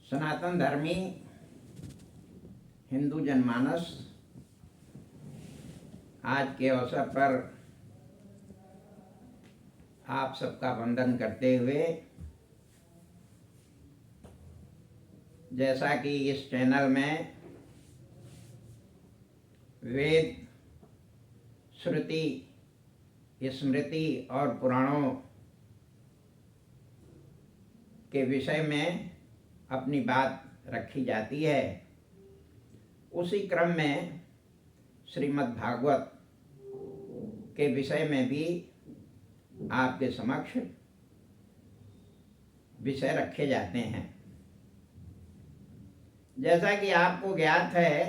सनातन धर्मी हिंदू जनमानस आज के अवसर पर आप सबका वंदन करते हुए, जैसा कि इस चैनल में वेद, श्रुति, स्मृति और पुराणों के विषय में अपनी बात रखी जाती है, उसी क्रम में श्रीमद् भागवत के विषय में भी आपके समक्ष विषय रखे जाते हैं। जैसा कि आपको ज्ञात है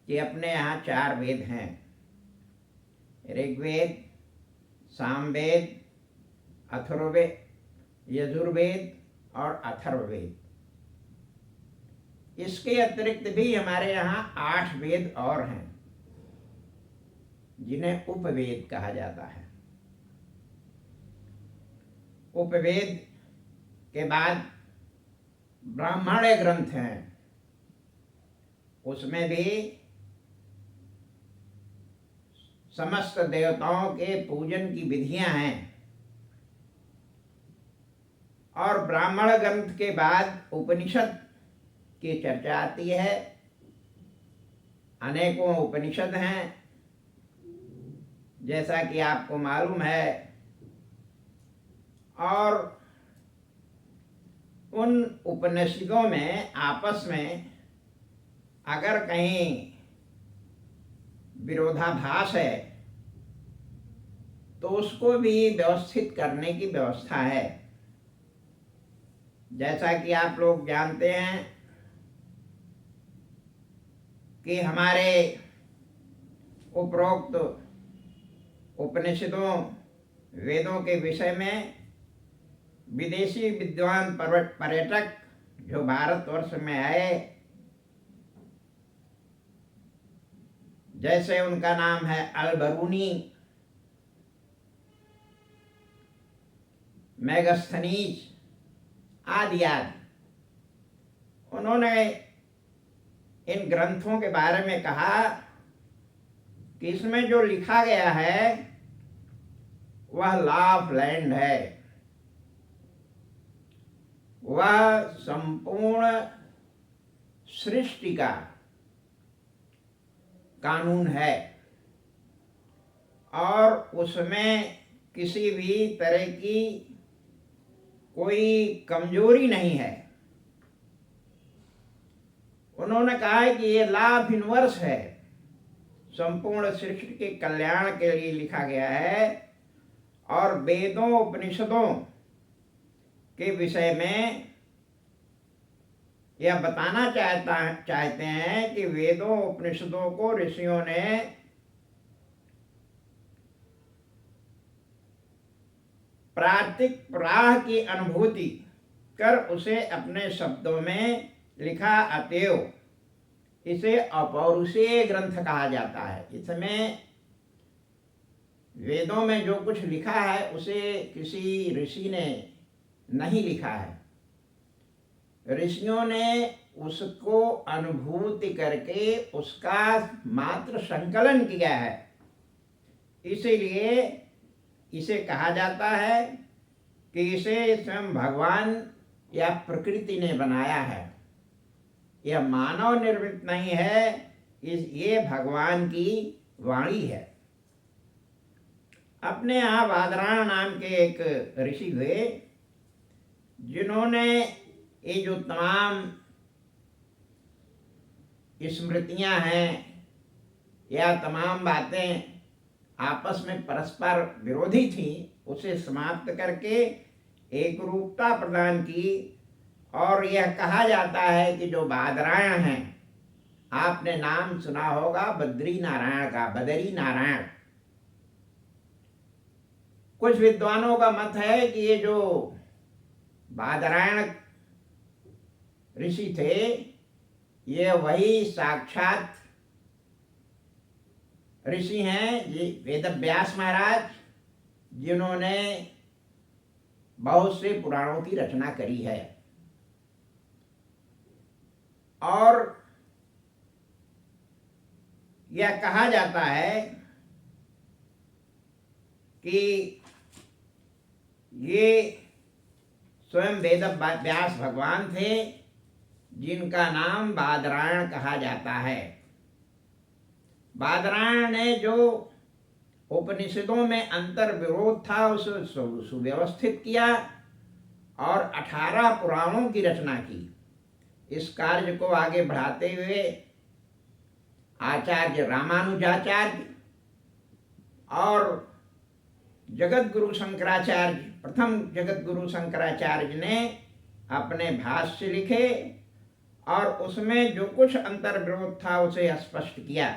कि अपने यहाँ 4 वेद हैं, ऋग्वेद, सामवेद, अथर्ववेद, यजुर्वेद और अथर्ववेद। इसके अतिरिक्त भी हमारे यहाँ 8 वेद और हैं, जिन्हें उपवेद कहा जाता है। उपवेद के बाद ब्राह्मण ग्रंथ हैं, उसमें भी समस्त देवताओं के पूजन की विधियां हैं। और ब्राह्मण ग्रंथ के बाद उपनिषद की चर्चा आती है। अनेकों उपनिषद हैं, जैसा कि आपको मालूम है। और उन उपनिषदों में आपस में अगर कहीं विरोधाभास है तो उसको भी व्यवस्थित करने की व्यवस्था है। जैसा कि आप लोग जानते हैं कि हमारे उपरोक्त उपनिषदों, वेदों के विषय में विदेशी विद्वान पर्यटक जो भारतवर्ष में आए, जैसे उनका नाम है अल-बरूनी, मेगास्थनीज आदि आदि, उन्होंने इन ग्रंथों के बारे में कहा कि इसमें जो लिखा गया है वह लॉ ऑफ लैंड है, वह संपूर्ण सृष्टि का कानून है और उसमें किसी भी तरह की कोई कमजोरी नहीं है। उन्होंने कहा है कि ये लॉ ऑफ यूनिवर्स है, संपूर्ण सृष्टि के कल्याण के लिए लिखा गया है। और वेदों, उपनिषदों के विषय में यह बताना चाहते हैं कि वेदों, उपनिषदों को ऋषियों ने प्रातिक प्राह की अनुभूति कर उसे अपने शब्दों में लिखा, अतएव इसे अपौरुषेय ग्रंथ कहा जाता है। इसमें वेदों में जो कुछ लिखा है उसे किसी ऋषि ने नहीं लिखा है, ऋषियों ने उसको अनुभूति करके उसका मात्र संकलन किया है। इसीलिए इसे कहा जाता है कि इसे स्वयं भगवान या प्रकृति ने बनाया है, यह मानव निर्मित नहीं है, ये भगवान की वाणी है। अपने यहाँ बादरायण नाम के एक ऋषि हुए, जिन्होंने ये जो तमाम स्मृतियां हैं या तमाम बातें आपस में परस्पर विरोधी थी, उसे समाप्त करके एक रूपता प्रदान की। और यह कहा जाता है कि जो बादरायण हैं, आपने नाम सुना होगा बद्री नारायण का, बदरी नारायण। कुछ विद्वानों का मत है कि ये जो बादरायण ऋषि थे, ये वही साक्षात ऋषि हैं, ये वेदव्यास महाराज, जिन्होंने बहुत से पुराणों की रचना करी है। और यह कहा जाता है कि ये स्वयं वेद व्यास भगवान थे, जिनका नाम बादरायण कहा जाता है। बादरायण ने जो उपनिषदों में अंतर विरोध था उसे सुव्यवस्थित किया और 18 पुराणों की रचना की। इस कार्य को आगे बढ़ाते हुए आचार्य रामानुजाचार्य और जगत गुरु शंकराचार्य, प्रथम जगत गुरु शंकराचार्य ने अपने भाष्य लिखे और उसमें जो कुछ अंतर विरोध था उसे स्पष्ट किया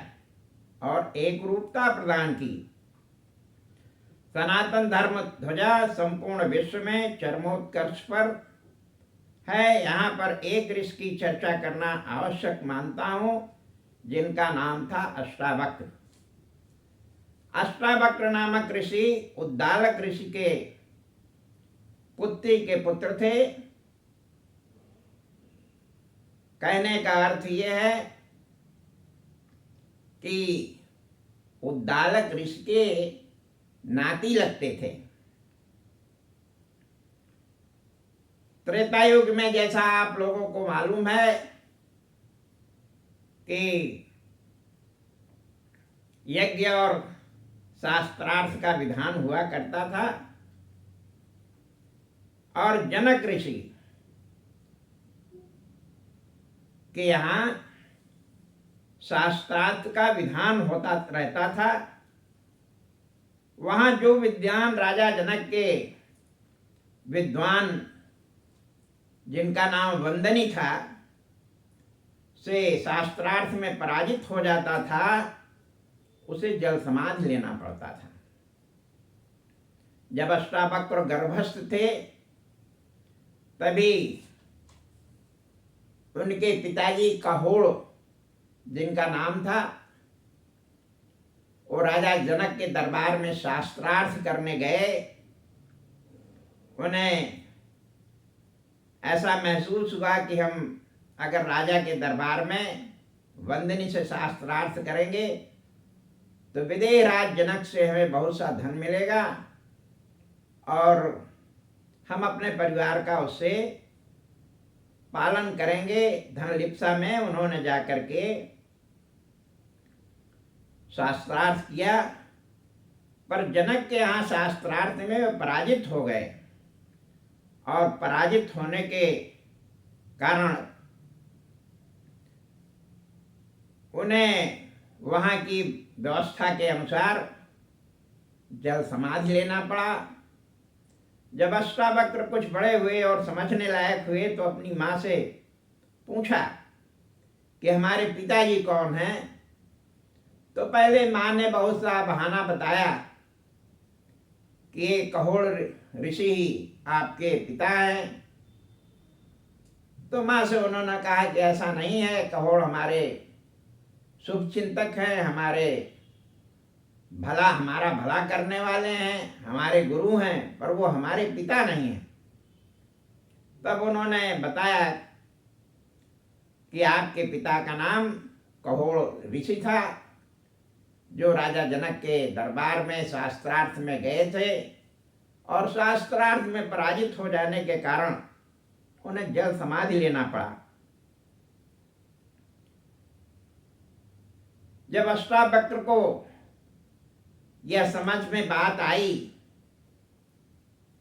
और एक रूपता प्रदान की। सनातन धर्म ध्वजा संपूर्ण विश्व में चरमोत्कर्ष पर है। यहाँ पर एक ऋषि की चर्चा करना आवश्यक मानता हूँ, जिनका नाम था अष्टावक्र। अष्टावक्र नामक ऋषि उद्दालक ऋषि के पुत्री के पुत्र थे। कहने का अर्थ यह है कि उद्दालक ऋषि के नाती लगते थे। त्रेता युग में, जैसा आप लोगों को मालूम है कि यज्ञ और शास्त्रार्थ का विधान हुआ करता था और जनक ऋषि के यहाँ शास्त्रार्थ का विधान होता रहता था। वहाँ जो विद्वान राजा जनक के विद्वान, जिनका नाम वंदनी था, से शास्त्रार्थ में पराजित हो जाता था, उसे जल समाधि लेना पड़ता था। जब अष्टावक्र गर्भस्थ थे तभी उनके पिताजी कहोड़, जिनका नाम था, वो राजा जनक के दरबार में शास्त्रार्थ करने गए। उन्हें ऐसा महसूस हुआ कि हम अगर राजा के दरबार में वंदनी से शास्त्रार्थ करेंगे तो विदेह राज जनक से हमें बहुत सा धन मिलेगा और हम अपने परिवार का उससे पालन करेंगे। धन लिप्सा में उन्होंने जाकर के शास्त्रार्थ किया, पर जनक के यहाँ शास्त्रार्थ में वे पराजित हो गए और पराजित होने के कारण उन्हें वहाँ की व्यवस्था के अनुसार जल समाधि लेना पड़ा। जब अष्टावक्र कुछ बड़े हुए और समझने लायक हुए तो अपनी माँ से पूछा कि हमारे पिताजी कौन हैं। तो पहले माँ ने बहुत सा बहाना बताया कि ये कहोड़ ऋषि ही आपके पिता हैं। तो माँ से उन्होंने कहा कि ऐसा नहीं है, कहोड़ हमारे शुभ चिंतक हैं, हमारा भला करने वाले हैं, हमारे गुरु हैं, पर वो हमारे पिता नहीं हैं। तब उन्होंने बताया कि आपके पिता का नाम कहोड़ ऋषि था, जो राजा जनक के दरबार में शास्त्रार्थ में गए थे और शास्त्रार्थ में पराजित हो जाने के कारण उन्हें जल समाधि लेना पड़ा। जब अष्टावक्र को यह समझ में बात आई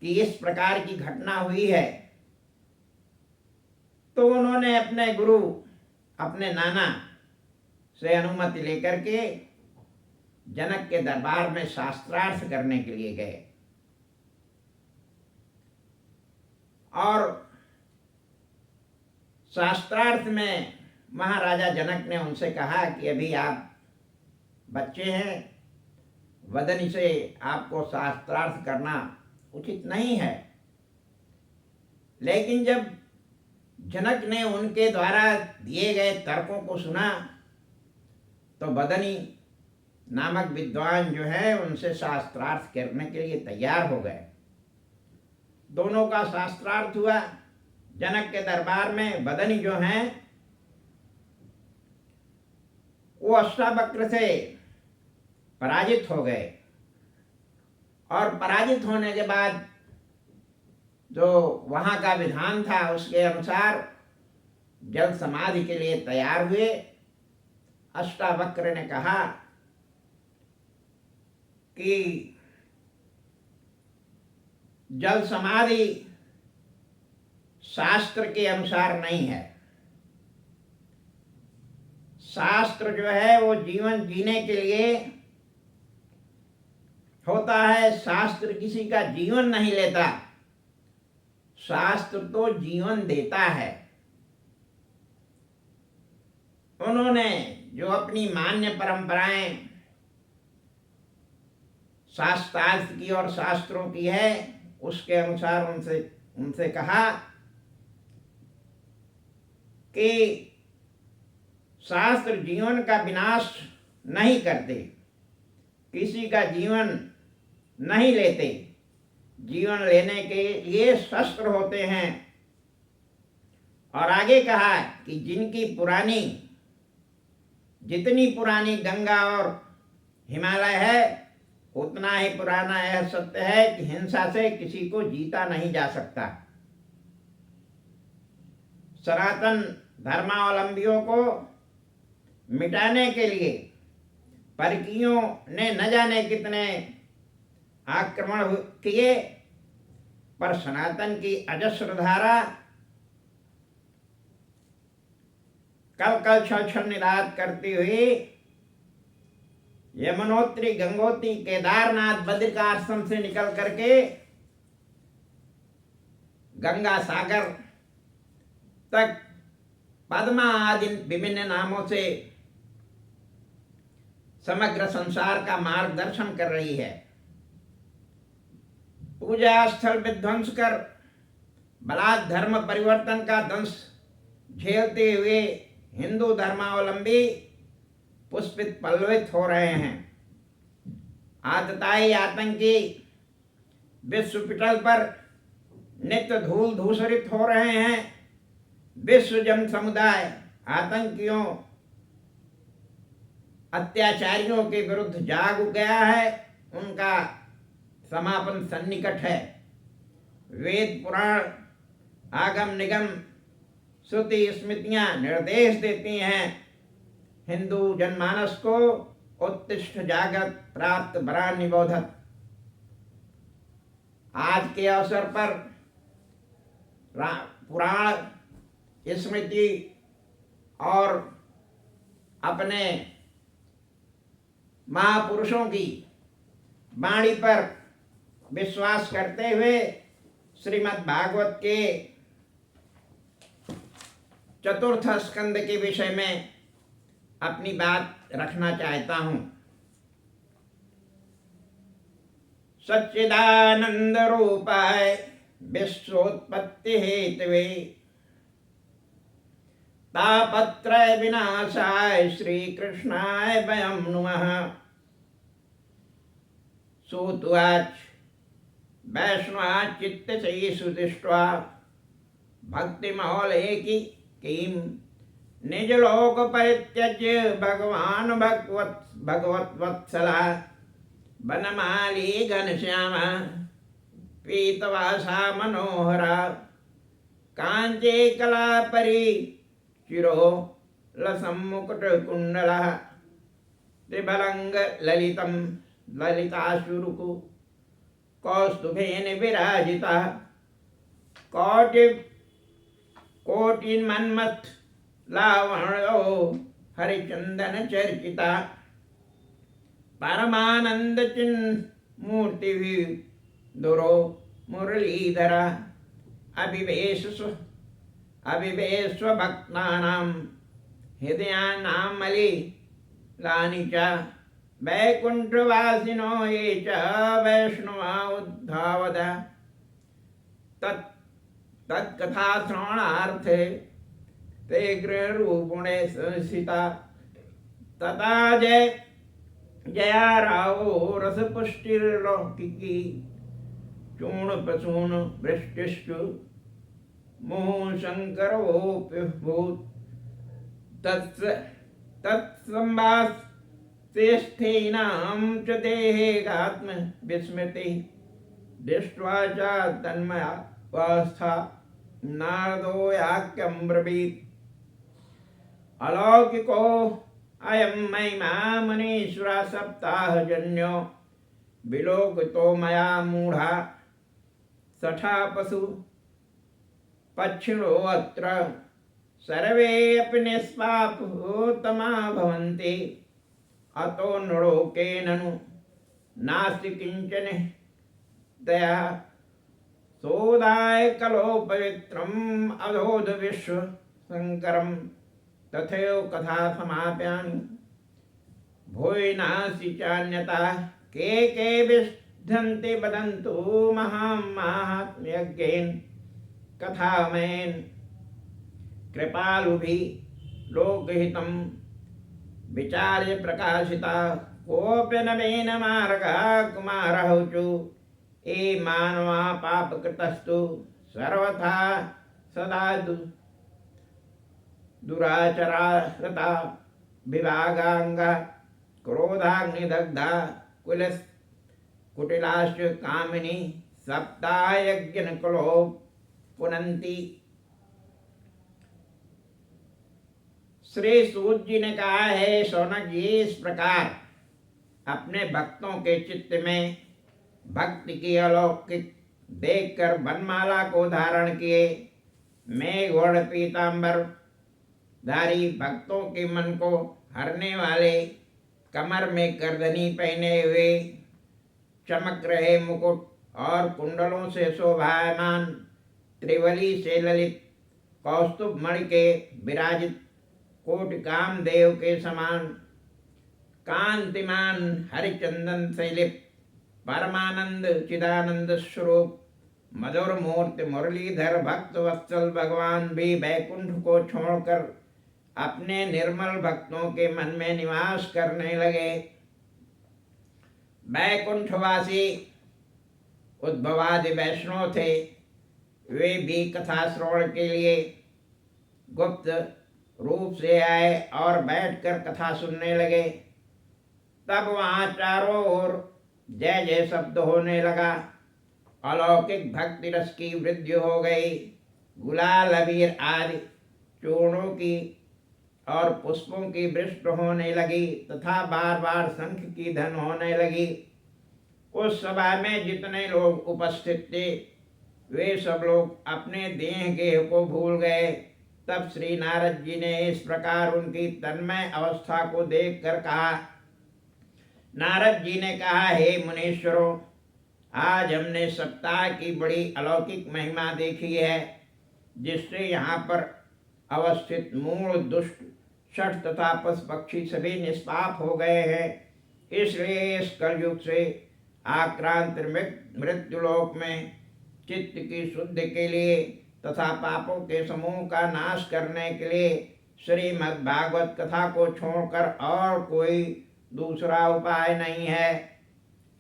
कि इस प्रकार की घटना हुई है, तो उन्होंने अपने गुरु, अपने नाना से अनुमति लेकर के जनक के दरबार में शास्त्रार्थ करने के लिए गए और शास्त्रार्थ में महाराजा जनक ने उनसे कहा कि अभी आप बच्चे हैं, वदनी से आपको शास्त्रार्थ करना उचित नहीं है। लेकिन जब जनक ने उनके द्वारा दिए गए तर्कों को सुना तो वदनी नामक विद्वान जो है उनसे शास्त्रार्थ करने के लिए तैयार हो गए। दोनों का शास्त्रार्थ हुआ। जनक के दरबार में वदनी जो हैं वो अष्टावक्र से पराजित हो गए और पराजित होने के बाद जो वहाँ का विधान था उसके अनुसार जल समाधि के लिए तैयार हुए। अष्टावक्र ने कहा कि जल समाधि शास्त्र के अनुसार नहीं है। शास्त्र जो है वो जीवन जीने के लिए होता है। शास्त्र किसी का जीवन नहीं लेता, शास्त्र तो जीवन देता है। उन्होंने जो अपनी मान्य परंपराएं शास्त्रार्थ की और शास्त्रों की है उसके अनुसार उनसे कहा कि शास्त्र जीवन का विनाश नहीं करते, किसी का जीवन नहीं लेते, जीवन लेने के लिए शस्त्र होते हैं। और आगे कहा कि जितनी पुरानी गंगा और हिमालय है उतना ही पुराना यह सत्य है कि हिंसा से किसी को जीता नहीं जा सकता। सनातन धर्मावलंबियों को मिटाने के लिए परकीयों ने न जाने कितने आक्रमण किए, पर सनातन की अजस्र धारा कल कल छल छल निरात करती हुई यमुनोत्री, गंगोत्री, केदारनाथ, बद्रिकाश्रम से निकल करके गंगा सागर तक पद्मा आदि विभिन्न नामों से समग्र संसार का मार्गदर्शन कर रही है। पूजा स्थल विध्वंस कर बलात् धर्म परिवर्तन का दंश झेलते हुए हिंदू धर्मावलंबी पुष्पित पल्लवित हो रहे हैं। आतताई आतंकी विश्व पटल पर नित्य धूल धूसरित हो रहे हैं। विश्व जन समुदाय आतंकियों अत्याचारियों के विरुद्ध जाग गया है, उनका समापन सन्निकट है। वेद पुराण आगम निगम श्रुति स्मृतियां निर्देश देती हैं हिंदू जनमानस को उत्तिष्ठ जागृत प्राप्त बरा निबोधत। आज के अवसर पर पुराण स्मृति और अपने महापुरुषों की वाणी पर विश्वास करते हुए श्रीमद् भागवत के चतुर्थ स्कंद के विषय में अपनी बात रखना चाहता हूं। सच्चिदानंद रूपाय विश्वोत्पत्ति हेतवे तापत्रय विनाशाय श्री कृष्णाय वयं नुमः। सूतुवाच वैष्णवाच चित्तचयी सुदृष्ट्वा भक्तिमौलेकी किम निजलोक परित्यज्य भगवान भगवत्वत्सला वनमाली घनश्याम पीतवासा मनोहरा कांचे कलापरी चिरो लसम्मुकुट कुंडलः त्रिभलंग ललितम ललिताशुरुकु कौस्तुभेन विराजितः कोटिन्मन्मथ लावण्यो हरिचंदन चर्चिता परमानंद चिन्ह मूर्ति दुरो मुरलीधरा अभिवेश भक्तानां हृदयानां मलिलानि च वैकुंठवासिनो ये च वैष्णवा उद्धावद तत्कथा श्रवणार्थे ते गृहरूपिणे संस्थिता तथा जया रावो रसपुष्टिर्लौकिकी चूर्ण प्रसून वृष्टिश्चु मुहुः शंकरोऽप्युभूत् तत्संवासेष्ठीनां च देहेगात्म विस्मृति दृष्ट्वा च तन्मयावस्था नारदो याक्यं ब्रवीत् अलौकिको अयं महिमा मनीश्वरा सप्ताहजन्यो विलोकितो मया मूढ़ा सठा पशु पक्षिणो अत्र सर्वे अपि निष्पापोत्तमा भवन्ति अतो नृलोके ननु नास्ति किंचन दया सोदाय कलो पवित्रम् अधोद विश्व शंकरम तथैव कथा समाप्यानि भूयिनासि चान्यता के विष्ठन्ति वदन्तु महात्म्यज्ञेन कथामयेन कृपालुभिः लोकहितं विचार्य प्रकाशिता कोऽपि नवेन मार्गः कुमारः ऊचु ये मानवा पापकृतस्तु सर्वथा सदा दुराचरा विभागांगा क्रोधाग्निदग्धा कुटिलाश्च कामिनी सप्ताहयज्ञनकुलो पुनन्ति। श्री सूत जी ने कहा है, शौनक जी, इस प्रकार अपने भक्तों के चित्त में भक्ति की अलौकिक देखकर वनमाला को धारण किए मेघवर्ण पीतांबर धारी भक्तों के मन को हरने वाले कमर में करधनी पहने हुए चमक रहे मुकुट और कुंडलों से शोभायमान त्रिवली से ललित कौस्तुभ मणि के विराजित कोटि कामदेव के समान कांतिमान हरिचंदन से लिप्त परमानंद चिदानंद स्वरूप मधुर मूर्ति मुरलीधर भक्त वत्सल भगवान भी वैकुंठ को छोड़कर अपने निर्मल भक्तों के मन में निवास करने लगे। वैकुंठवासी उद्भवादि वैष्णव थे, वे भी कथा श्रवण के लिए गुप्त रूप से आए और बैठकर कथा सुनने लगे। तब वहां चारों ओर जय जय शब्द होने लगा। अलौकिक भक्ति रस की वृद्धि हो गई। गुलाल अबीर आदि चूर्णों की और पुष्पों की वृष्टि होने लगी तथा बार बार शंख की ध्वनि होने लगी। उस सभा में जितने लोग उपस्थित थे वे सब लोग अपने देह गेह को भूल गए। तब श्री नारद जी ने इस प्रकार उनकी तन्मय अवस्था को देखकर कहा। नारद जी ने कहा, हे मुनीश्वरों, आज हमने सप्ताह की बड़ी अलौकिक महिमा देखी है, जिससे यहाँ पर अवस्थित मूल दुष्ट षट तथा पशु पक्षी सभी निष्पाप हो गए हैं। इसलिए इस कलयुग से आक्रांत मृत्युलोक में चित्त की शुद्धि के लिए तथा पापों के समूह का नाश करने के लिए श्रीमद् भागवत कथा को छोड़कर और कोई दूसरा उपाय नहीं है।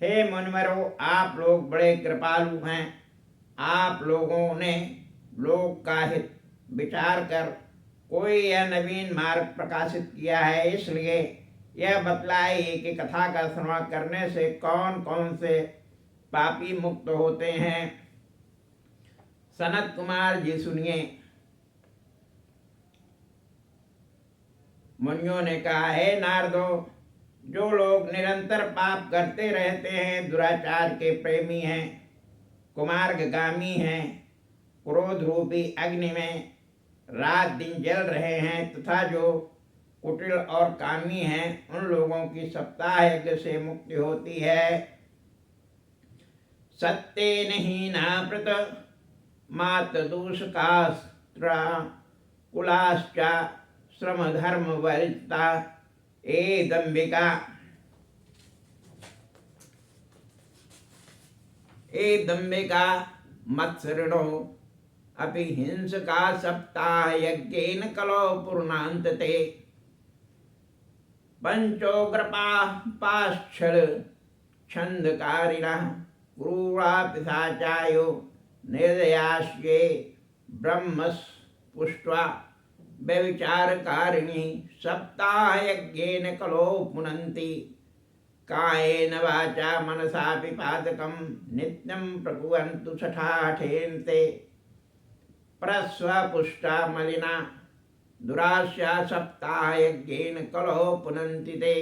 हे मुनिवरों, आप लोग बड़े कृपालु हैं। आप लोगों ने लोक का हित विचार कर कोई यह नवीन मार्ग प्रकाशित किया है, इसलिए यह बतलाइए कि कथा का श्रवण करने से कौन कौन से पापी मुक्त होते हैं। सनत कुमार जी सुनिए। मुनियों ने कहा, हे नारदो, जो लोग निरंतर पाप करते रहते हैं, दुराचार के प्रेमी हैं, कुमार्गगामी हैं, क्रोध रूपी अग्नि में रात दिन जल रहे हैं तथा जो कुटिल और कामी हैं, उन लोगों की सप्ताह यज्ञ से मुक्ति होती है। सत्य नहीं नाप्रत मात दूषकास्त्रा कुलाश्चा श्रम धर्म वरिता ए दंबिका मत्सरिणो अपि हिंसका सप्ताह यज्ञेन कलो पूर्णांतते पंचोग्रपा पाश्चल छंदकारिणः क्रूरा पिशाचायो निर्दयास्ये ब्रह्मस् पुष्ट्वा व्यभिचारकारिणी सप्ताहयज्ञेन कलो पुनन्ति कायेन वाचा मनसा पातकं नित्यं प्रकुर्वन्तु शठाठेन्ते प्रस्वपुष्टा मलिना दुरास्या सप्ताहयज्ञेन कलो पुनन्ति ते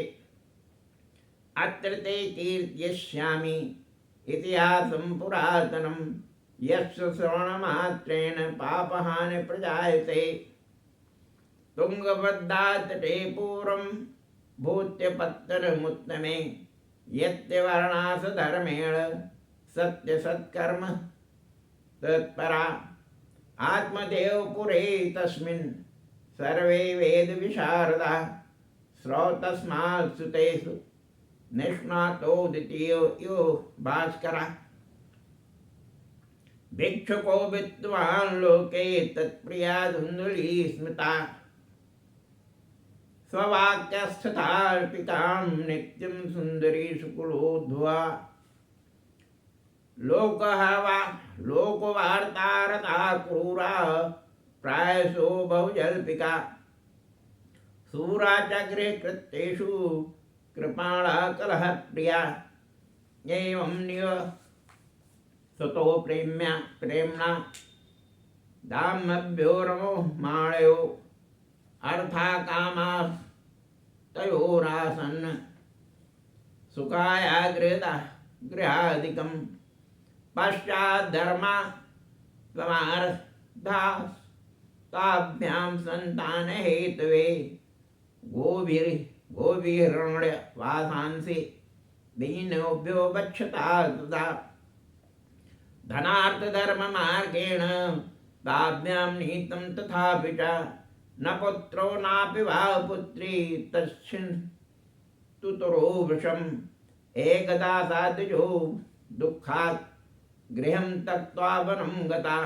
अत्र ते कीर्तयिष्यामि इतिहासं पुरातनं यस्य श्रवणमात्रेण पापहानि प्रजायते तुंगभद्रातटे पूर्वं भूत्यपत्तनमुत्तमे यत्यवर्णासधर्मेण सत्यसत्कर्म तत्परा आत्मदेवपुरे तस्मिन् सर्वे वेदविशारदा श्रौतस्मात् सुतेषु निष्णातो द्वितीयो यो भास्करः भिक्षुको विद्वान् लोके तत्प्रिया धुन्धुली स्मृता स्ववाक्यस्थतार्पिकां नित्यं सुन्दरी सुकुलोद्भवा लोकवार्तारता क्रूरा प्रायसो बहुजल्पिका सूरा च गृहकृत्येषु कृपाणा कलहप्रिया एवं निवसतो प्रेम्णा दाम्भ्यो माणयो अर्थाकामास्तयोरासन् सुखाया गृहादिकं पश्चाद्धर्मा त्वमार्धास्ताभ्यां सन्तानहेतवे गोभिरण्यवासांसि दीनोभ्यो वक्षता तदा धनार्थधर्ममार्गेण ताभ्यां नीतं तथापि च न पुत्रो नापि वा पुत्री तच्छिन्तुतरो वृषम् एकदा साधुजो दुःखात् गृहं त्यक्त्वा वनं गता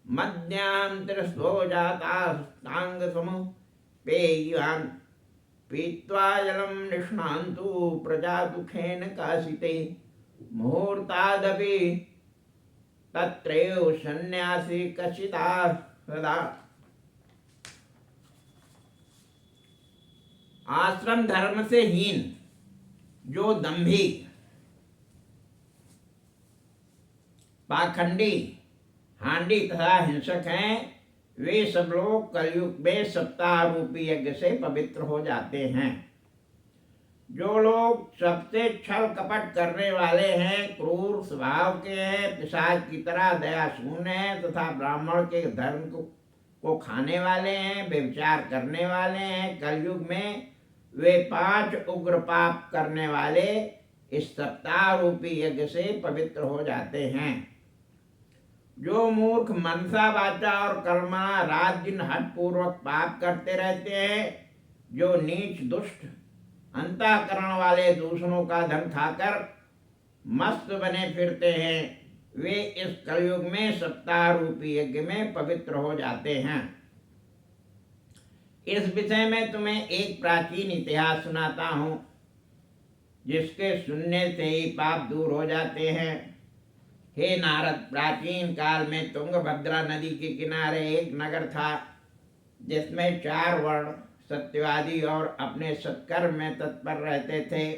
मद्यां तिरस्वो जातास्ताङ्गसमुपेयान् पीत्वा जलं निष्णान्तु प्रजा दुःखेन कासिते मुहूर्तादपि तत्रैव सन्न्यासी कशिता सदा आश्रम धर्म से हीन जो दंभी पाखंडी हांडी तथा हिंसक हैं वे सब लोग कलयुग में सप्ताह रूपी यज्ञ से पवित्र हो जाते हैं। जो लोग सबसे छल कपट करने वाले हैं, क्रूर स्वभाव के हैं, पिशाच की तरह दया शून्य हैं तथा ब्राह्मण के धर्म को खाने वाले हैं, व्यभिचार करने वाले हैं, कलयुग में वे 5 उग्र पाप करने वाले इस सप्ताह रूपी यज्ञ से पवित्र हो जाते हैं। जो मूर्ख मनसा वाचा और कर्मा रात दिन हठपूर्वक पाप करते रहते हैं, जो नीच दुष्ट अंतःकरण वाले दूसरों का धन खाकर मस्त बने फिरते हैं, वे इस कलयुग में सप्ताह रूपी यज्ञ में पवित्र हो जाते हैं। इस विषय में तुम्हें एक प्राचीन इतिहास सुनाता हूँ, जिसके सुनने से ही पाप दूर हो जाते हैं। हे नारद, प्राचीन काल में तुंगभद्रा नदी के किनारे एक नगर था, जिसमें 4 वर्ण सत्यवादी और अपने सत्कर्म में तत्पर रहते थे।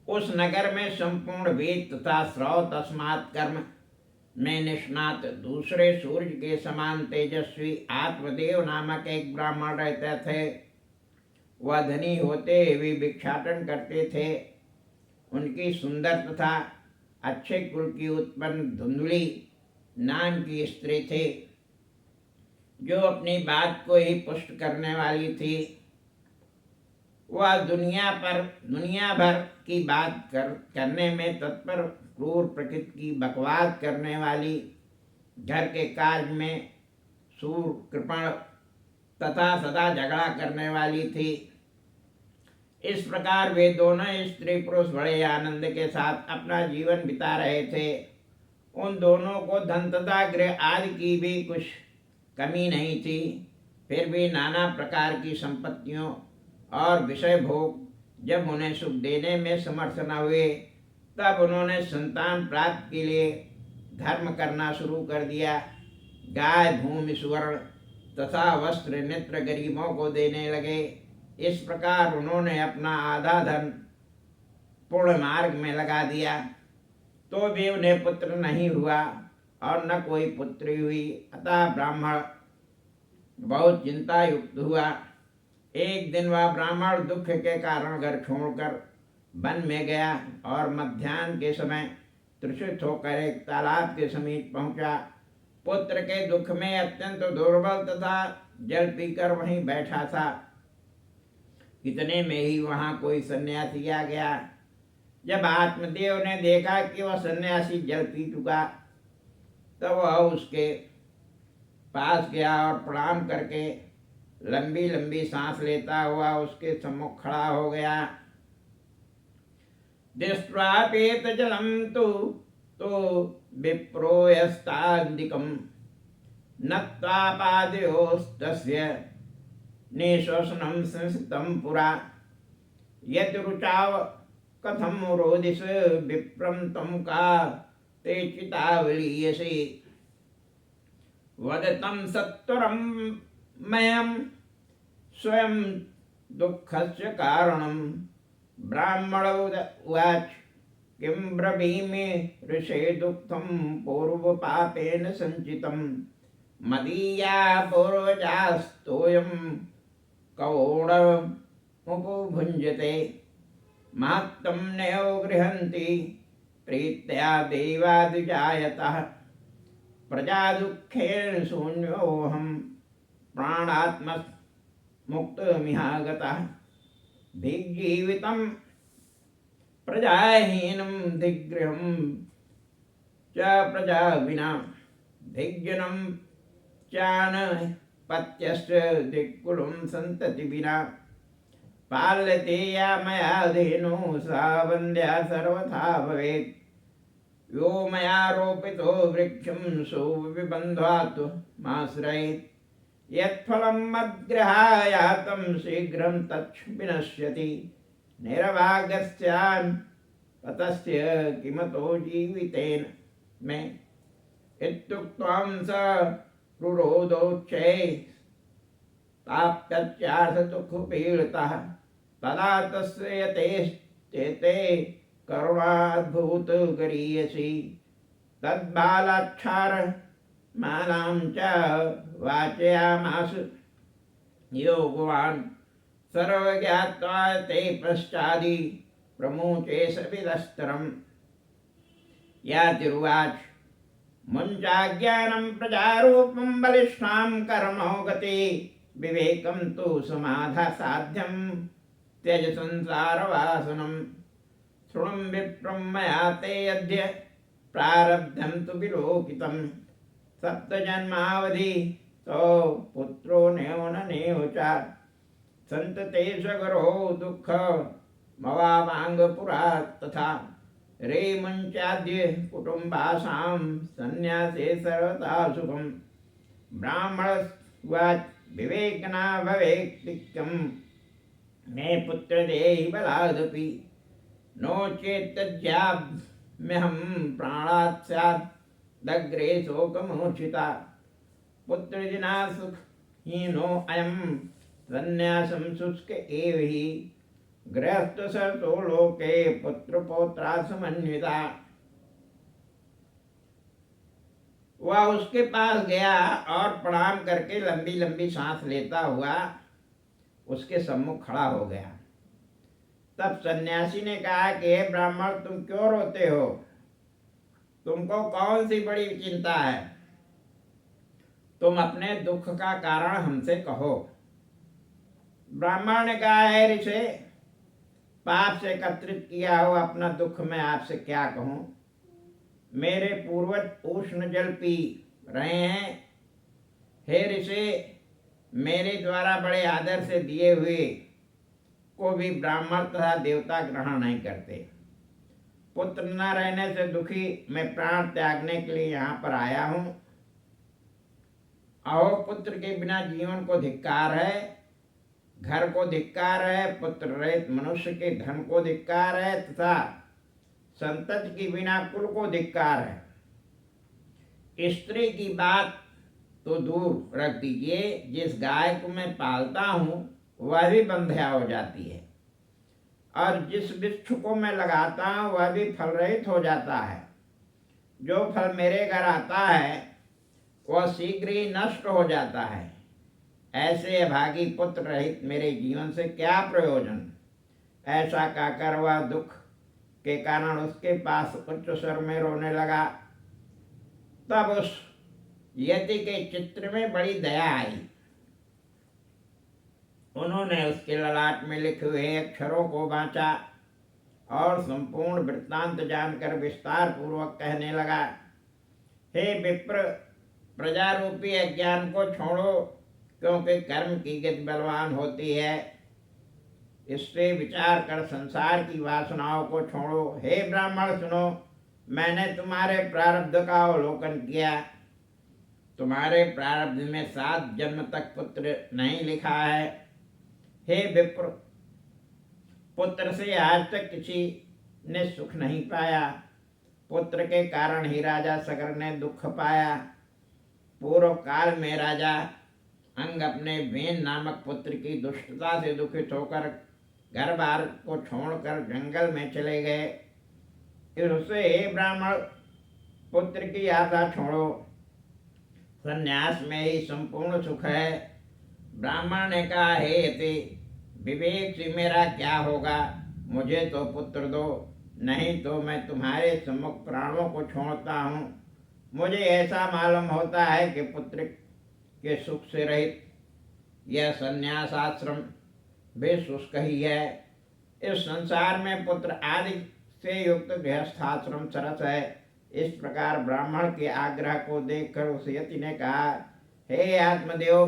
उस नगर में संपूर्ण वेद तथा श्रौत तस्मात् कर्म में निष्णात दूसरे सूर्य के समान तेजस्वी आत्मदेव नामक एक ब्राह्मण रहते थे। वह धनी होते हुए भिक्षाटन करते थे। उनकी सुंदर तथा अच्छे कुल की उत्पन्न धुंधुली नाम की स्त्री थी, जो अपनी बात को ही पुष्ट करने वाली थी। वह दुनिया भर की बात करने में तत्पर, क्रूर प्रकृति की बकवास करने वाली, घर के कार्य में सूर कृपण तथा सदा झगड़ा करने वाली थी। इस प्रकार वे दोनों स्त्री पुरुष बड़े आनंद के साथ अपना जीवन बिता रहे थे। उन दोनों को धन तथा गृह आदि की भी कुछ कमी नहीं थी। फिर भी नाना प्रकार की संपत्तियों और विषय भोग जब उन्हें सुख देने में समर्थ न हुए, तब उन्होंने संतान प्राप्ति के लिए धर्म करना शुरू कर दिया। गाय, भूमि, सुवर्ण तथा वस्त्र नेत्र गरीबों को देने लगे। इस प्रकार उन्होंने अपना आधा धन पूर्ण मार्ग में लगा दिया, तो भी उन्हें पुत्र नहीं हुआ और न कोई पुत्री हुई। अतः ब्राह्मण बहुत चिंता युक्त हुआ। एक दिन वह ब्राह्मण दुख के कारण घर छोड़कर वन में गया और मध्याह्न के समय तृषित होकर एक तालाब के समीप पहुंचा। पुत्र के दुख में अत्यंत दुर्बल तथा जल पीकर वहीं बैठा था। इतने में ही वहां कोई सन्यासी आ गया। जब आत्मदेव ने देखा कि वह सन्यासी जल पी चुका, तब वह उसके पास गया और प्रणाम करके लंबी लंबी सांस लेता हुआ उसके सम्मुख खड़ा हो गया। दृष्ट्वा पेत जलम तो विप्रो यस्तान्दिकं नत्वा पादयोस्तस्य निश्वसनं संस्थितं पुरा यद्रुचाव कथं रोदिष विप्रं तं का ते चितावलीयसे वदतं सत्वरं मयं स्वयं दुःखस्य कारणं। ब्राह्मण उवाच किं ब्रवीमि ऋषे दुःखं पूर्वपापेन सञ्चितं मदीया पूर्वजास्तोऽयं कौणमुपभुञ्जते महत्तं नयो गृह्णन्ति प्रीत्या देवादिजायतः प्रजा दुःखेन शून्योऽहं प्राणात्ममुक्तमिहागतः धिग्जीवितं प्रजाहीनं धिग्गृहं च प्रजा विना धिग्जनं चानपत्यश्च धिक्कुलं सन्तति विना पाल्यते या मया धेनु सा वन्द्या सर्वथा भवेत् यो मया रोपितो वृक्षं सुविबन्ध्वात् माश्रयेत् यत्फलं मद्गृहायातं शीघ्रं तच्छ विनश्यति निर्भागस्यान् ततस्य किमतो जीवितेन मे इत्युक्त्वा स रुरोधोच्चैः ताप्यत्यार्थदुःखपीडितः तदा तस्य यतेश्चेते करुणाद्भूतगरीयसी तद्बालाक्षारमाणां च वाचयामास योगवान् सर्वज्ञात्वा ते पश्चादि प्रमुचे सविदस्तरम्। यातिरुवाच मुञ्चाज्ञानं प्रजारूपं बलिष्ठां कर्मो गति विवेकं तु समाधा साध्यं त्यज संसारवासनं शृणुं विप्रं मया ते अद्य प्रारब्धं तु विलोकितं सप्तजन्मावधि तो पुत्रो नेव न नेव च संतते सगरो दुःख मवावांग पुरा तथा रे मुञ्चाद्य कुटुम्बासां सन्यासे सर्वथा सुखम्। ब्राह्मणोवाच विवेकना भवेत्तिक्यं मे पुत्र देहि बलादपि नो चेत् तज्ज्याम्यहं प्राणात् स्यादग्रे शोकमोचिता पुत्रविना सुखहीनो अयं सन्न्यासं शुष्क एव हि गृहस्थसतो लोके पुत्रपौत्रा समन्विता। वह उसके पास गया और प्रणाम करके लंबी लंबी सांस लेता हुआ उसके सम्मुख खड़ा हो गया। तब सन्यासी ने कहा कि हे ब्राह्मण, तुम क्यों रोते हो? तुमको कौन सी बड़ी चिंता है? तुम अपने दुख का कारण हमसे कहो। ब्राह्मण ने कहा, है ऋषि, पाप से एकत्रित किया हुआ अपना दुख मैं आपसे क्या कहूं? मेरे पूर्वज उष्ण जल पी रहे हैं। हे ऋषि, मेरे द्वारा बड़े आदर से दिए हुए को भी ब्राह्मण तथा देवता ग्रहण नहीं करते। पुत्र न रहने से दुखी मैं प्राण त्यागने के लिए यहाँ पर आया हूँ। अहो, पुत्र के बिना जीवन को धिक्कार है, घर को धिक्कार है, पुत्र रहित मनुष्य के धन को धिक्कार है तथा संतति के बिना कुल को धिक्कार है। स्त्री की बात तो दूर रख दीजिए। जिस गाय को मैं पालता हूँ वह भी बंध्या हो जाती है, और जिस वृक्ष को मैं लगाता हूँ वह भी फल रहित हो जाता है। जो फल मेरे घर आता है वह शीघ्र ही नष्ट हो जाता है। ऐसे अभागी पुत्र रहित मेरे जीवन से क्या प्रयोजन। ऐसा कहकर वह दुख के कारण उसके पास उच्च स्वर में रोने लगा। तब उस यति के चित्र में बड़ी दया आई। उन्होंने उसके ललाट में लिखे हुए अक्षरों को बांचा और संपूर्ण वृत्तांत जानकर विस्तार पूर्वक कहने लगा। हे विप्र, प्रजारूपी अज्ञान को छोड़ो, क्योंकि कर्म की गति बलवान होती है। इससे विचार कर संसार की वासनाओं को छोड़ो। हे ब्राह्मण सुनो, मैंने तुम्हारे प्रारब्ध का अवलोकन किया। तुम्हारे प्रारब्ध में 7 जन्म तक पुत्र नहीं लिखा है। हे विप्र, पुत्र से आज तक किसी ने सुख नहीं पाया। पुत्र के कारण ही राजा सगर ने दुख पाया। पूर्व काल में राजा अंग अपने वेन नामक पुत्र की दुष्टता से दुखित होकर घर बार को छोड़कर जंगल में चले गए। इससे हे ब्राह्मण, पुत्र की आशा छोड़ो। संन्यास में ही संपूर्ण सुख है। ब्राह्मण ने कहा, हे यति, विवेक से मेरा क्या होगा। मुझे तो पुत्र दो, नहीं तो मैं तुम्हारे सम्मुख प्राणों को छोड़ता हूँ। मुझे ऐसा मालूम होता है कि पुत्र के सुख से रहित यह संन्यास आश्रम भी शुष्क ही है। इस संसार में पुत्र आदि से युक्त गृहस्थाश्रम सरस है। इस प्रकार ब्राह्मण के आग्रह को देखकर उस यति ने कहा, हे आत्मदेव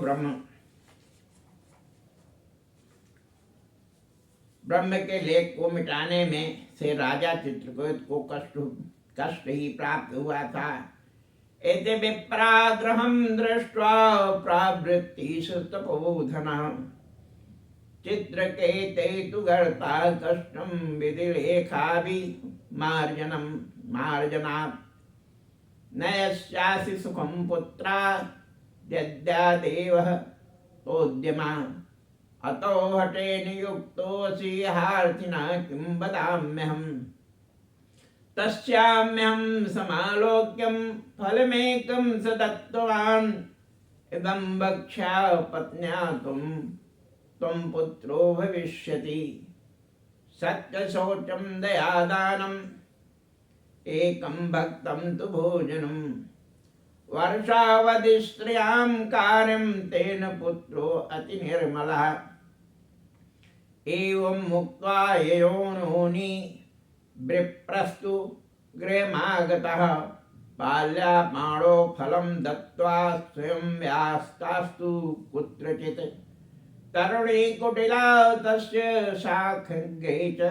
ब्रह्म के लेख को मिटाने में से राजा चित्रकूट को कष्ट ही प्राप्त हुआ था। एते विप्राग्रहं दृष्ट्वा प्रावृत्ति तपोधनः चित्रकेते तु गर्ता कष्टं विधिलेखाभि मार्जनात् न यस्यासि सुखं पुत्रा यद्यादेवः तोद्यमा अतो हटे नियुक्तोऽसि हार्थिना किं वदाम्यहम् तस्याम्यहं समालोक्यं फलमेकं स दत्तवान् इदं भक्ष्या पत्न्या त्वं पुत्रो भविष्यति सत्यशौचं दयादानम् एकं भक्तं तु भोजनम् वर्षावधि स्त्रियां कार्यं तेन पुत्रो अति निर्मलः एवं मुक्त्वा ययोनोनि विप्रस्तु गृहमागतः बाल्यापाणो फलं दत्त्वा स्वयं व्यास्तास्तु कुत्रचित् तरुणी कुटिला तस्य शाखगे च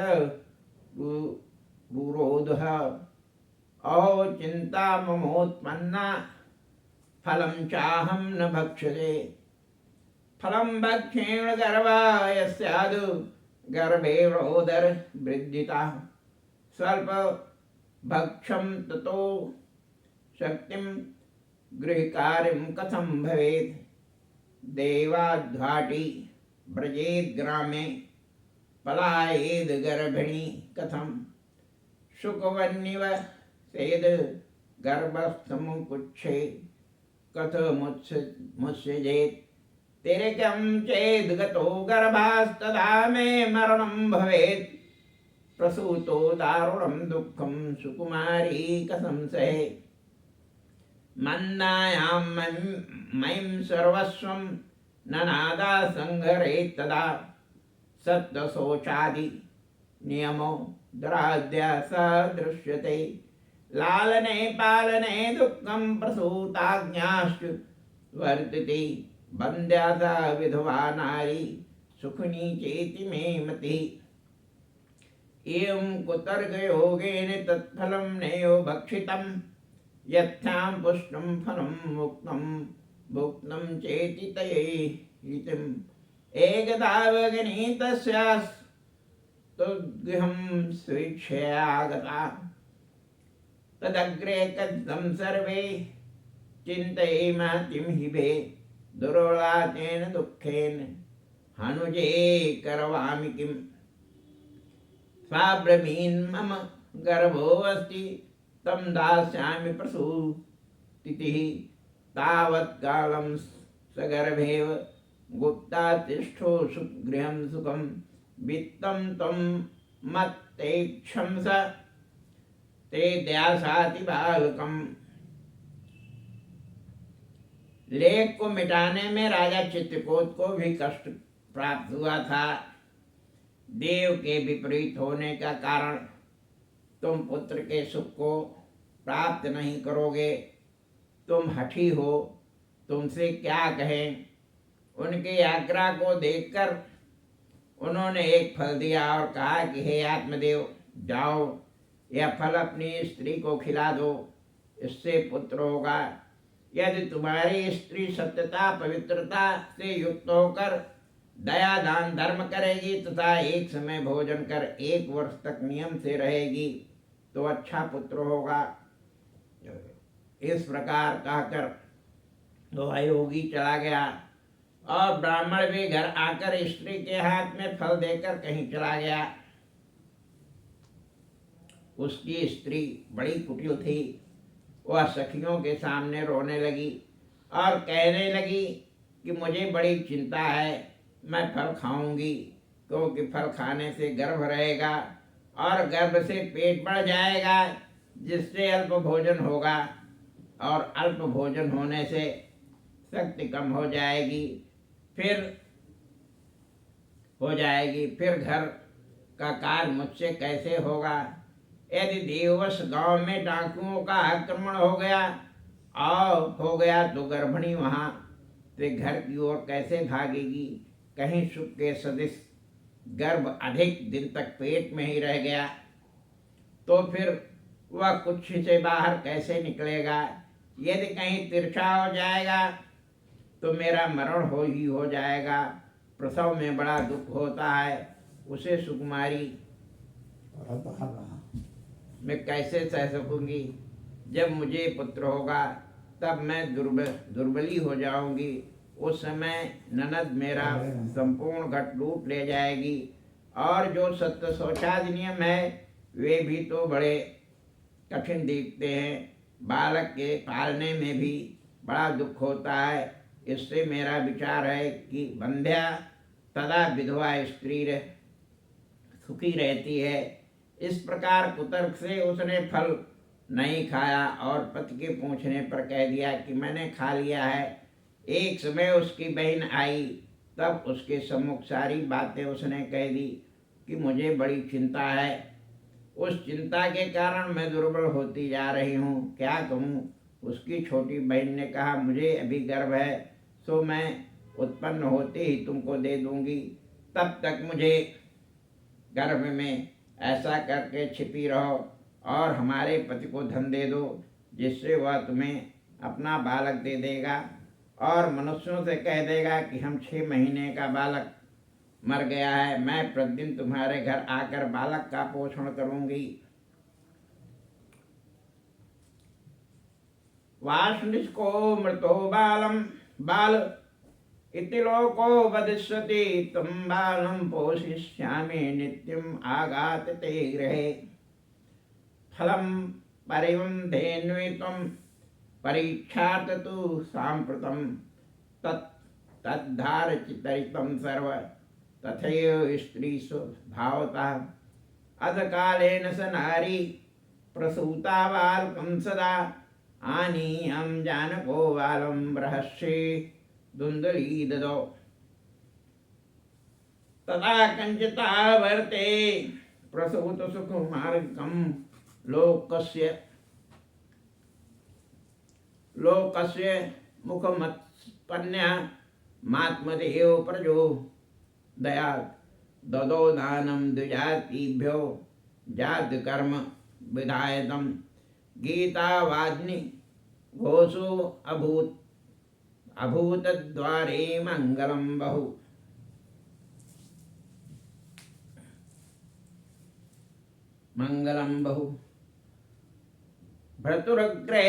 रुरोधः अहो चिन्ता ममोत्पन्ना फलं चाहं न भक्ष्ये फलं भक्षेण गर्भा यस्यादु गर्भे रोदर वृद्धिता स्वल्प भक्षं ततो शक्तिं गृहकार्यं कथं भवेत् देवाध्वाटी व्रजेद ग्रामे पलायेद गर्भिणी कथं शुकवन्निव सेद गर्भस्थमुकुच्छे कथमुत्सृजेत् तिर्यकं चेद् गतो गर्भास्तदा मे मरणं भवेत् प्रसूतो दारुणं दुःखं सुकुमारी कथं सहेत् मन्नायां मयि सर्वस्वं ननादा संहरेत् तदा सत्तशोचादि नियमो द्राद्या स दृश्यते लालने पालने दुःखं प्रसूताज्ञाश्च वर्तते बन्ध्या सा विधवा नारी सुखनी चेति मे मतिः एवं कुतर्कयोगेन तत्फलं नैव भक्षितं यथां पुष्टं फलं मुक्तं भुक्तं चेति तयेहितम् एकदा भगिनी तस्यास्तु गृहं स्वेच्छया गता तदग्रे कथितं सर्वे चिंतये महतिम हिबे दुर्वलातेन दुःखेन हनुजे करवामि किम् स्वाब्रवीन् मम गर्भो अस्ति तं दास्यामि प्रसूतिः तावत् कालं सगर्भेव गुप्ता तिष्ठो सुगृहं सुखं वित्तं त्वं मत्तेक्षंस ते द्यासाति बालकम्। लेख को मिटाने में राजा चित्रकूट को भी कष्ट प्राप्त हुआ था। देव के विपरीत होने का कारण तुम पुत्र के सुख को प्राप्त नहीं करोगे। तुम हठी हो, तुमसे क्या कहें। उनके आज्ञा को देखकर उन्होंने एक फल दिया और कहा कि हे आत्मदेव, जाओ यह फल अपनी स्त्री को खिला दो, इससे पुत्र होगा। यदि तुम्हारी स्त्री सत्यता पवित्रता से युक्त होकर दया दान धर्म करेगी तथा एक समय भोजन कर 1 वर्ष तक नियम से रहेगी तो अच्छा पुत्र होगा। इस प्रकार कहकर तो अयोगी चला गया और ब्राह्मण भी घर आकर स्त्री के हाथ में फल देकर कहीं चला गया। उसकी स्त्री बड़ी कुटिल थी। वह सखियों के सामने रोने लगी और कहने लगी कि मुझे बड़ी चिंता है, मैं फल खाऊंगी क्योंकि फल खाने से गर्भ रहेगा और गर्भ से पेट बढ़ जाएगा जिससे अल्प भोजन होगा और अल्प भोजन होने से शक्ति कम हो जाएगी, फिर घर का कार्य मुझसे कैसे होगा। यदि देववश गांव में डाकुओं का आक्रमण हो गया तो गर्भिणी वहां से घर की ओर कैसे भागेगी। कहीं सुख के सदिश गर्भ अधिक दिन तक पेट में ही रह गया तो फिर वह कुछ से बाहर कैसे निकलेगा। यदि कहीं तिरछा हो जाएगा तो मेरा मरण हो जाएगा। प्रसव में बड़ा दुख होता है, उसे सुकुमारी मैं कैसे सह सकूंगी। जब मुझे पुत्र होगा तब मैं दुर्बली हो जाऊंगी। उस समय ननद मेरा संपूर्ण घट लूट ले जाएगी और जो सत्य शौचादि नियम है वे भी तो बड़े कठिन दिखते हैं। बालक के पालने में भी बड़ा दुख होता है। इससे मेरा विचार है कि बंध्या तथा विधवा स्त्री सुखी रहती है। इस प्रकार कुतर्क से उसने फल नहीं खाया और पति के पूछने पर कह दिया कि मैंने खा लिया है। एक समय उसकी बहन आई, तब उसके सम्मुख सारी बातें उसने कह दी कि मुझे बड़ी चिंता है। उस चिंता के कारण मैं दुर्बल होती जा रही हूँ, क्या कहूँ। उसकी छोटी बहन ने कहा, मुझे अभी गर्भ है सो मैं उत्पन्न होते ही तुमको दे दूंगी। तब तक मुझे गर्भ में ऐसा करके छिपी रहो और हमारे पति को धन दे दो जिससे वह तुम्हें अपना बालक दे देगा और मनुष्यों से कह देगा कि हम 6 महीने का बालक मर गया है। मैं प्रतिदिन तुम्हारे घर आकर बालक का पोषण करूंगी। वासनिष्को मृतो बाल इति लोको वदिष्यति तं बालं पोषयिष्यामि नित्यम् आगातते गृहे। फलं परिवन्धेन्वितं परीक्षार्थ साम्प्रतं तद्धारचितरितं सर्व तथैव स्त्रीषु भावतः। अधकालेन स नारी प्रसूता बालकं सदा आनीयं जानको बालं बृहस्ये धुंधली ददो। तदा कंचिता वर्ते प्रसूत सुकुमारकं लोकस्य मुखमत्पन्या मात्मदेव प्रजो दयात् ददो दानं द्विजातिभ्यो जात कर्म विधायतम्। गीतावाग्नि घोषो अभूत द्वारे मंगलम बहु। भ्रतुरग्रे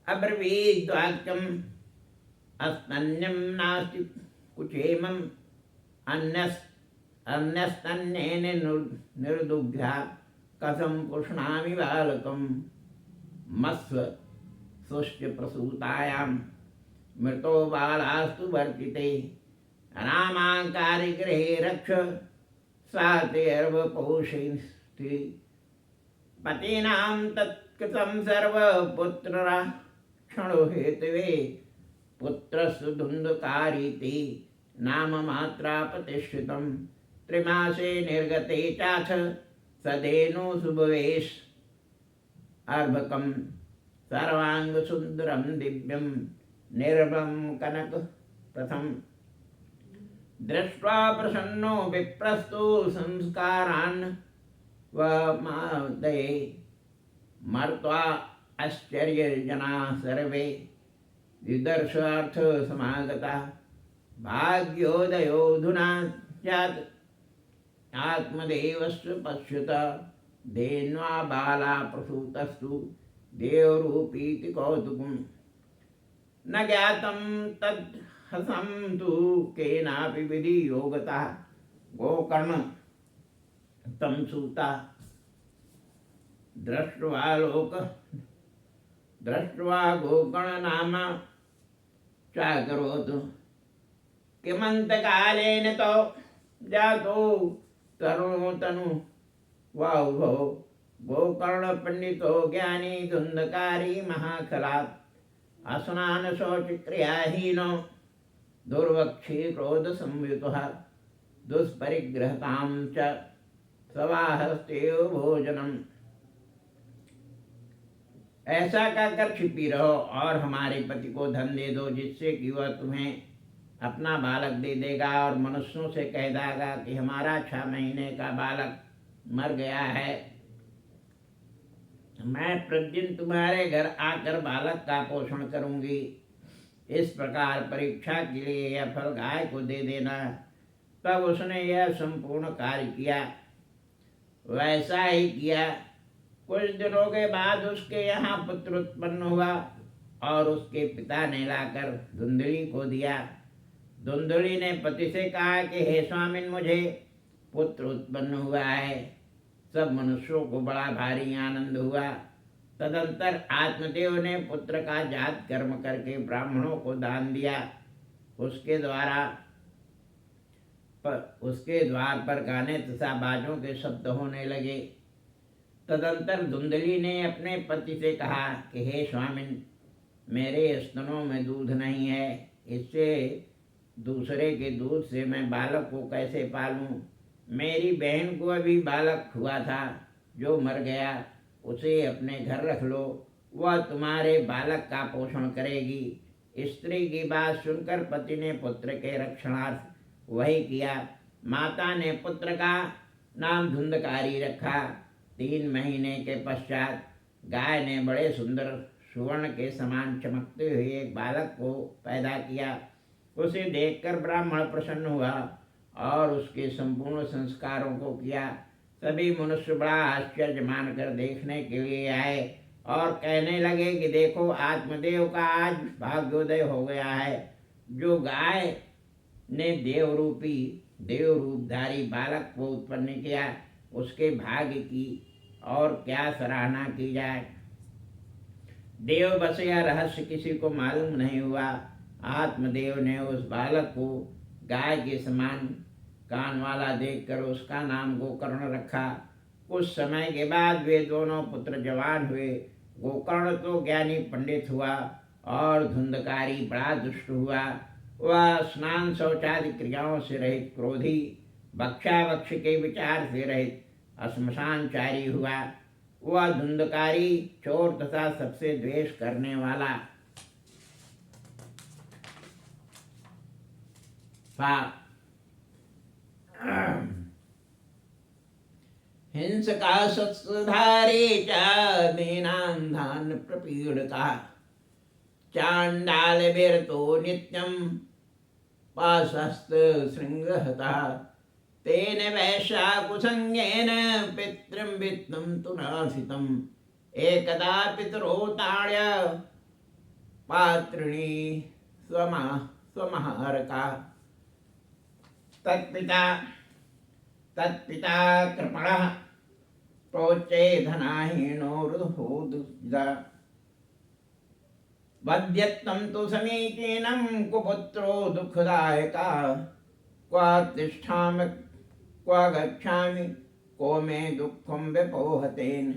अब्रवीद्वाक्यम् अस्तन्यं नास्ति कुचेमम् अन्यस्तन्येन निर्दुग्ध्या कथं पुष्णामि बालकम् मत्स्व सुष्य प्रसूतायां मृतो बालास्तु वर्तिते रामाङ्कारि गृहे रक्ष सा तेर्वपोषिस्ति पतीनां तत्कृतं सर्वपुत्ररक्षणो हेतवे पुत्रस्य धुन्धकारीति नाम मात्रा प्रतिष्ठितं त्रिमासे निर्गते चाथ सदेनु सुभवेश अर्भकं सर्वांगसुन्दरं दिव्यं निर्मलं कनक प्रथम दृष्ट्वा प्रसन्नो विप्रस्तु संस्कारान् वमादये मर्त्वा आश्चर्यजना सर्वे विदर्शार्थ समागता भाग्योदयोऽधुना स्यात् आत्मदेवस्य पश्यत धेन्वा बाला प्रसूतस्तु देवरूपीति कौतुकम् न ज्ञातं तद्हसं तु केनापि विधि योगतः गोकर्ण तं सूता दृष्ट्वा गोकर्णनाम चाकरोत् किमन्तकालेन तो जातो तरुणो तनु वाहुभो गोकर्ण पंडितो ज्ञानी धुंधकारी महाखलात् असनान शौचक्रियाहीनो दुर्वक्षी क्रोध संयुतः दुष्परिग्रहतां च सवाहस्तेव भोजनम। ऐसा कहकर छिपी रहो और हमारे पति को धन दे दो जिससे कि वह तुम्हें अपना बालक दे देगा और मनुष्यों से कह देगा कि हमारा 6 महीने का बालक मर गया है। मैं प्रतिदिन तुम्हारे घर आकर बालक का पोषण करूंगी। इस प्रकार परीक्षा के लिए यह फल गाय को दे देना। तब उसने यह संपूर्ण कार्य किया। वैसा ही किया। कुछ दिनों के बाद उसके यहाँ पुत्र उत्पन्न हुआ और उसके पिता ने लाकर धुंधली को दिया। धुंधली ने पति से कहा कि हे स्वामिन, मुझे पुत्र उत्पन्न हुआ है। सब मनुष्यों को बड़ा भारी आनंद हुआ। तदंतर आत्मदेव ने पुत्र का जात कर्म करके ब्राह्मणों को दान दिया। उसके द्वार पर गाने तथा बाजों के शब्द होने लगे। तदंतर धुंधली ने अपने पति से कहा कि हे स्वामिन, मेरे स्तनों में दूध नहीं है। इससे दूसरे के दूध से मैं बालक को कैसे पालूं? मेरी बहन को अभी बालक हुआ था जो मर गया। उसे अपने घर रख लो, वह तुम्हारे बालक का पोषण करेगी। स्त्री की बात सुनकर पति ने पुत्र के रक्षणार्थ वही किया। माता ने पुत्र का नाम धुंधकारी रखा। 3 महीने के पश्चात गाय ने बड़े सुंदर सुवर्ण के समान चमकते हुए एक बालक को पैदा किया। उसे देखकर ब्राह्मण प्रसन्न हुआ और उसके संपूर्ण संस्कारों को किया। सभी मनुष्य बड़ा आश्चर्य मानकर देखने के लिए आए और कहने लगे कि देखो, आत्मदेव का आज भाग्योदय हो गया है। जो गाय ने देव रूपधारी बालक को उत्पन्न किया, उसके भाग्य की और क्या सराहना की जाए। देव बस यह रहस्य किसी को मालूम नहीं हुआ। आत्मदेव ने उस बालक को गाय के समान कान वाला देखकर उसका नाम गोकर्ण रखा। कुछ समय के बाद वे दोनों पुत्र जवान हुए। गोकर्ण तो ज्ञानी पंडित हुआ और धुंधकारी बड़ा दुष्ट हुआ। वह स्नान शौचादि क्रियाओं से रहित, क्रोधी, भक्षाभक्ष के विचार से रहित, श्मशानचारी हुआ। वह धुंधकारी चोर तथा सबसे द्वेष करने वाला था। हिंसका शस्त्रधारी च दीनान्धान् प्रपीडका चाण्डालभिर्तो नित्यं पाशस्त्रशृङ्गहता तेन वैश्याकुसंज्ञेन पितृं वित्तं तु नासितम् एकदा पितरो ताड्य पात्रिणी स्वमहारका। तत्पिता कृपणः प्रोच्चे धनाहीनो रुहुदुजा। वध्यत्तं तु समीचीनं कुपुत्रो दुःखदायका। क्व तिष्ठामि क्व गच्छामि को मे दुःखं व्यपोहतेन।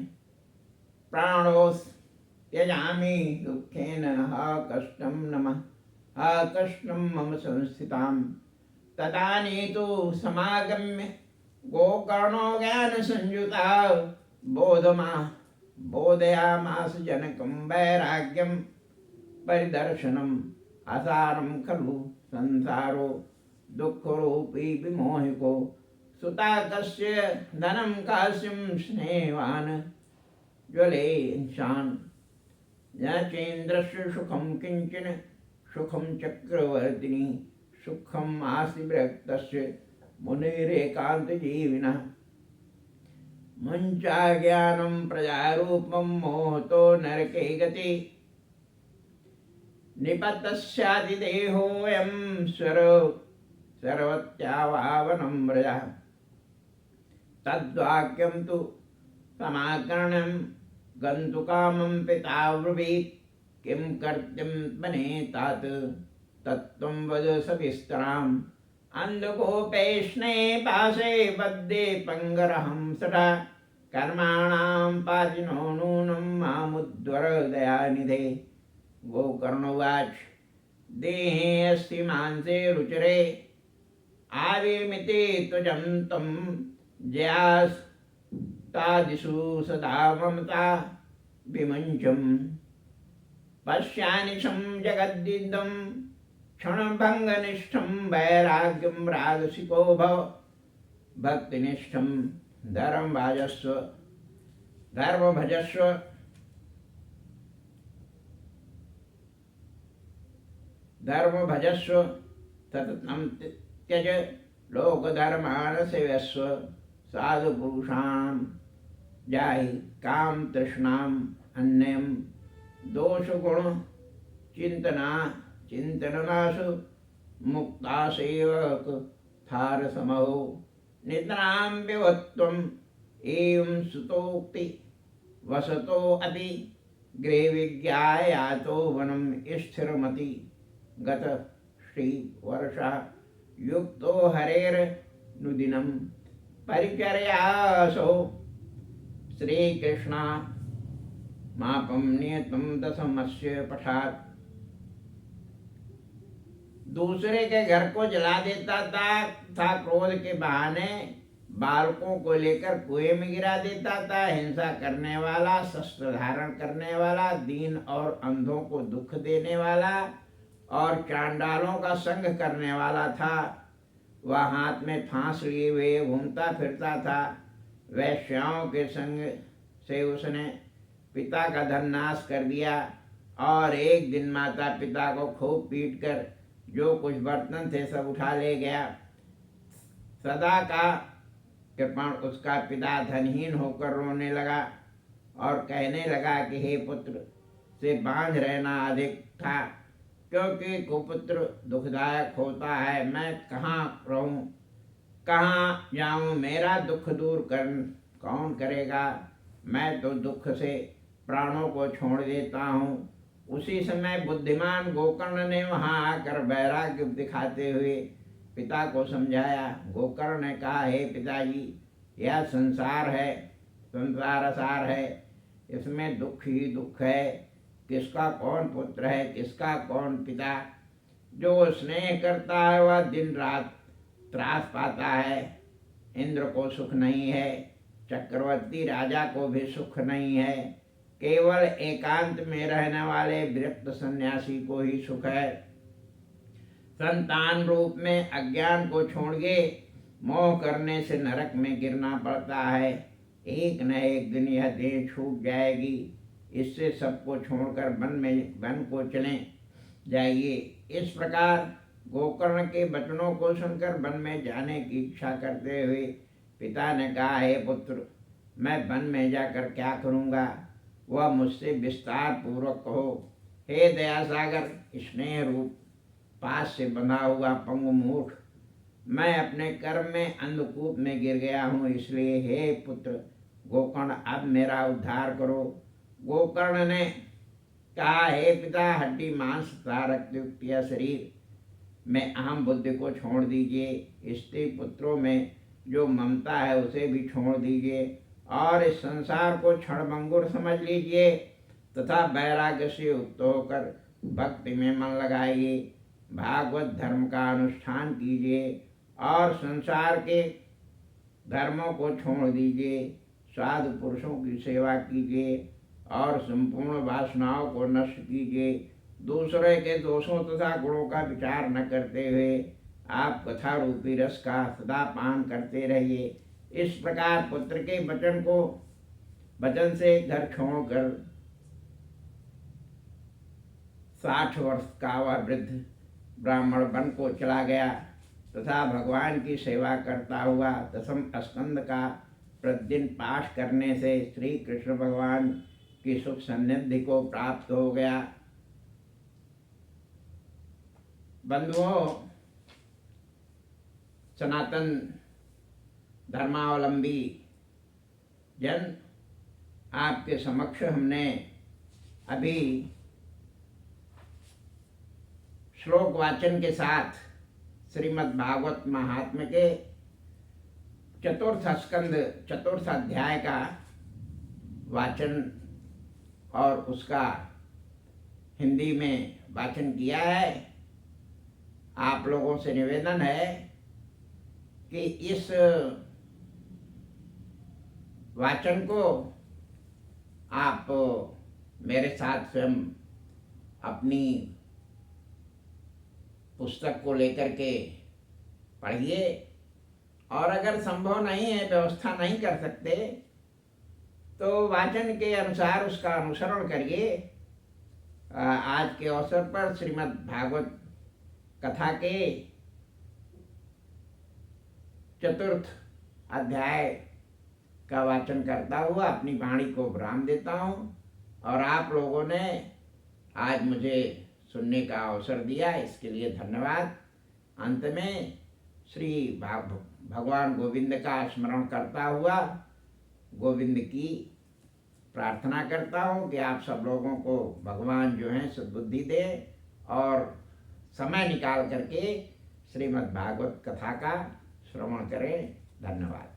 प्राणोस्त्यजामि दुःखेन हा कष्टं नमः हा कष्टं मम संस्थितां। तदानीतु समागम्य गोकर्णो ज्ञानसंयुता बोधयामास जनकं वैराग्यं परिदर्शनम्। असारं खलु संसारो दुःखरूपी विमोहिको। सुता कस्य धनं कास्यं स्नेहवान् ज्वलेशान्। न चेन्द्रस्य सुखं किंचन सुखं चक्रवर्तिनी। सुखम् आसि विरक्तस्य मुनिरेकान्तजीविनः। मुञ्चा ज्ञानं प्रजारूपं मोहतो नरके गति। निपतस्यादिदेहोऽयं सर्वत्यावावनं व्रजः। तद्वाक्यं तु समाकर्ण्यं गन्तुकामं पिता ब्रवीत्। किं कर्तुं बनेतात तत्त्वं वद सविस्तराम्। अन्धकोपेष्णे पाशे बद्धे पङ्गरहं सदा। कर्माणां पातिनो नूनं मामुद्धर दयानिधे। गोकर्णोवाच देहे अस्ति मांसे रुचिरे। आवेमिते त्वचं तं ज्यास्तादिषु सदा ममता विमुञ्चम्। पश्यानिशं जगद्दिदं क्षणभङ्गनिष्ठं। वैराग्यं रागसिको भव भक्तिनिष्ठं। धर्मभजस्व सततं त्यज लोकधर्मान् सेवस्व। साधुपुरुषाणां जाहि काम तृष्णाम् अन्यं दोषगुण चिन्तनाशु मुक्ता सेवक थार समहो। निद्रां विवत्वम् एवं सुतोक्ति वसतो अपि। गृहे विज्ञायातो वनं स्थिरमति। गत श्रीवर्षा युक्तो हरेर्नुदिनं परिचर्यासो। श्रीकृष्णा मापं नियतं दशमस्य पठात्। दूसरे के घर को जला देता था क्रोध के बहाने। बालकों को लेकर कुएं में गिरा देता था। हिंसा करने वाला, शस्त्र धारण करने वाला, दीन और अंधों को दुख देने वाला और चांडालों का संग करने वाला था। वह हाथ में फांस लिए हुए घूमता फिरता था। वैश्याओं के संग से उसने पिता का धन नाश कर दिया और एक दिन माता पिता को खूब पीटकर जो कुछ बर्तन थे सब उठा ले गया। सदा का कृपण उसका पिता धनहीन होकर रोने लगा और कहने लगा कि हे पुत्र से बांझ रहना अधिक था, क्योंकि कुपुत्र दुखदायक होता है। मैं कहाँ रहूं, कहाँ जाऊं, मेरा दुख दूर कौन करेगा। मैं तो दुख से प्राणों को छोड़ देता हूँ। उसी समय बुद्धिमान गोकर्ण ने वहां आकर वैराग्य दिखाते हुए पिता को समझाया। गोकर्ण ने कहा, हे पिताजी, यह संसार है, संसार असार है, इसमें दुख ही दुख है। किसका कौन पुत्र है, किसका कौन पिता। जो स्नेह करता है वह दिन रात त्रास पाता है। इंद्र को सुख नहीं है, चक्रवर्ती राजा को भी सुख नहीं है। केवल एकांत में रहने वाले विरक्त सन्यासी को ही सुख है। संतान रूप में अज्ञान को छोड़ के मोह करने से नरक में गिरना पड़ता है। एक न एक दिन यह देह छूट जाएगी। इससे सबको छोड़कर वन को चले जाइए। इस प्रकार गोकर्ण के वचनों को सुनकर वन में जाने की इच्छा करते हुए पिता ने कहा, हे पुत्र, मैं वन में जाकर क्या करूँगा, वह मुझसे विस्तार पूर्वक कहो। हे दया सागर स्नेह रूप पास से बंधा हुआ पंगु मूर्ख, मैं अपने कर्म में अंधकूप में गिर गया हूँ, इसलिए हे पुत्र गोकर्ण अब मेरा उद्धार करो। गोकर्ण ने कहा, हे पिता, हड्डी मांस तथा रक्तयुक्त यह शरीर में अहम बुद्धि को छोड़ दीजिए। स्त्री पुत्रों में जो ममता है उसे भी छोड़ दीजिए और इस संसार को क्षणभंगुर समझ लीजिए तथा वैराग्य से युक्त होकर भक्ति में मन लगाइए। भागवत धर्म का अनुष्ठान कीजिए और संसार के धर्मों को छोड़ दीजिए। साधु पुरुषों की सेवा कीजिए और संपूर्ण वासनाओं को नष्ट कीजिए। दूसरे के दोषों तथा गुणों का विचार न करते हुए आप कथा रूपी रस का सदा पान करते रहिए। इस प्रकार पुत्र के वचन से घर छोड़कर 60 वर्ष का वह वृद्ध ब्राह्मण वन को चला गया तथा भगवान की सेवा करता हुआ 10वें स्कंद का प्रतिदिन पाठ करने से श्री कृष्ण भगवान की सुख सन्निधि को प्राप्त हो गया। बंधुओं, सनातन धर्मावलंबी जन, आपके समक्ष हमने अभी श्लोक वाचन के साथ श्रीमद् भागवत महात्म्य के चतुर्थ अध्याय का वाचन और उसका हिंदी में वाचन किया है। आप लोगों से निवेदन है कि इस वाचन को आप मेरे साथ स्वयं अपनी पुस्तक को लेकर के पढ़िए और अगर संभव नहीं है, व्यवस्था नहीं कर सकते, तो वाचन के अनुसार उसका अनुसरण करिए। आज के अवसर पर श्रीमद् भागवत कथा के चतुर्थ अध्याय का वाचन करता हुआ अपनी वाणी को विराम देता हूँ और आप लोगों ने आज मुझे सुनने का अवसर दिया, इसके लिए धन्यवाद। अंत में श्री भगवान गोविंद का स्मरण करता हुआ गोविंद की प्रार्थना करता हूँ कि आप सब लोगों को भगवान जो हैं सद्बुद्धि दे और समय निकाल करके श्रीमद् भागवत कथा का श्रवण करें। धन्यवाद।